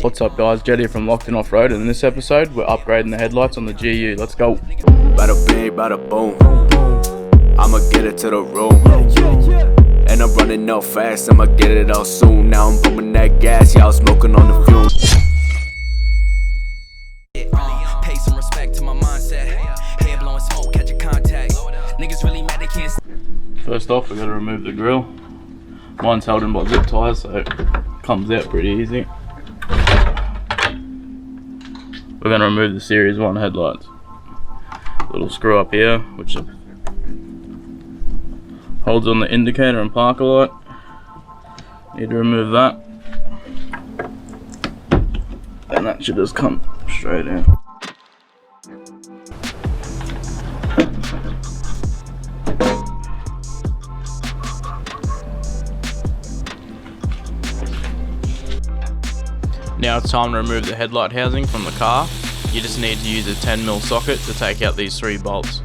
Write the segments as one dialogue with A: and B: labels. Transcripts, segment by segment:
A: What's up guys, Jed here from Locked In Off-Road, and in this episode we're upgrading the headlights on the GU. Let's go.
B: Bada bing, bada boom. I'ma get it to the room. And I'm running out fast, I'ma get it out soon. Now I'm pumping that gas, yeah, I'm smoking on the fumes.
C: Pay some respect to my mindset. Head blowing smoke, catch a contact. Niggas really mad they can't.
A: First off, we got to remove the grille. Mine's held in by zip ties, so it comes out pretty easy. We're going to remove the Series 1 headlights. Little screw up here, which holds on the indicator and parker light. Need to remove that. And that should just come straight in. Now it's time to remove the headlight housing from the car. You just need to use a 10mm socket to take out these 3 bolts.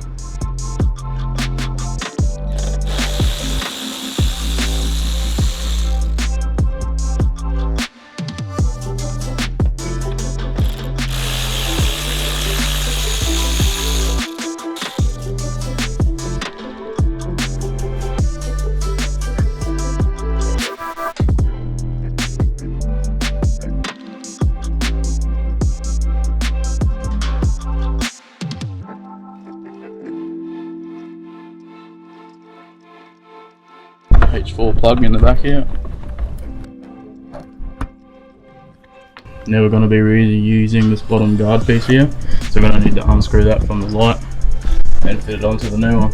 A: H4 plug in the back here. Now we're going to be reusing this bottom guard piece here, so we're going to need to unscrew that from the light and fit it onto the new one.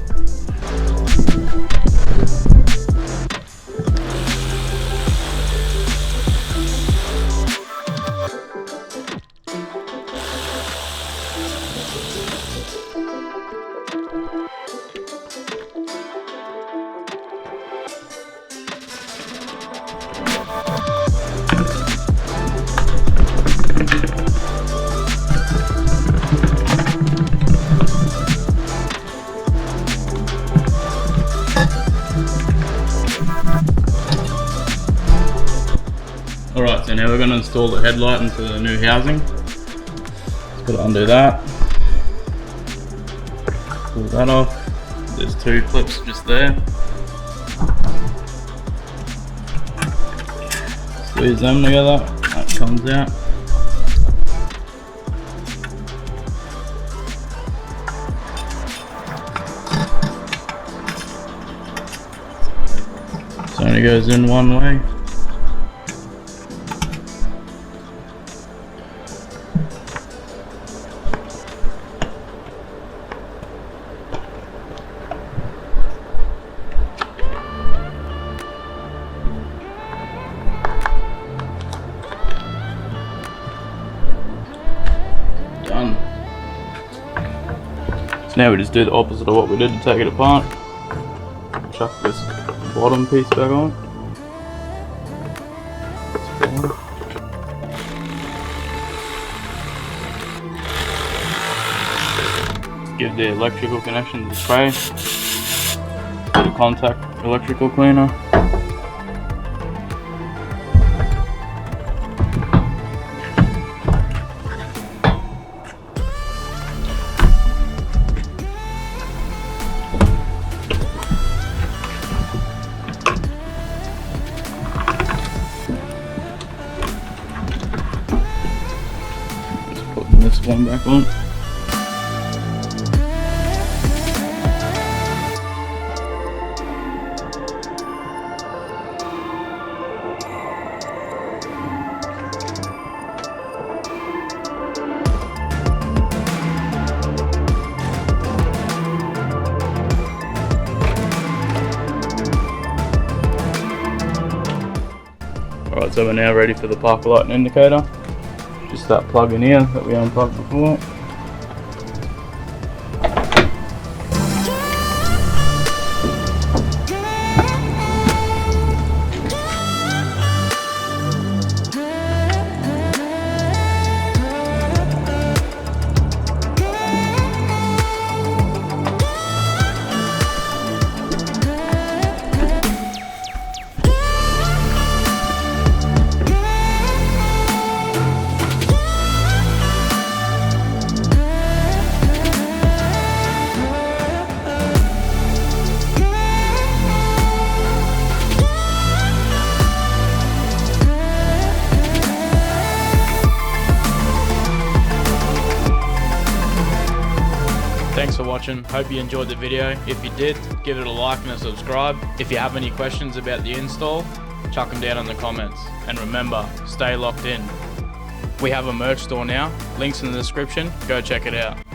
A: Alright, so now we're going to install the headlight into the new housing. Just got to undo that. Pull that off. There's 2 clips just there. Squeeze them together. That comes out. So it only goes in one way. Done. So now we just do the opposite of what we did to take it apart. Chuck this bottom piece back on. Give the electrical connection to the spray. Put a contact electrical cleaner. Putting this one back on. Alright, so we're now ready for the parker light and indicator. Just that plug in here that we unplugged before. watching. Hope you enjoyed the video. If you did, give it a like and a subscribe. If you have any questions about the install, chuck them down in the comments. And remember, stay locked in. We have a merch store now, links in the description, go check it out.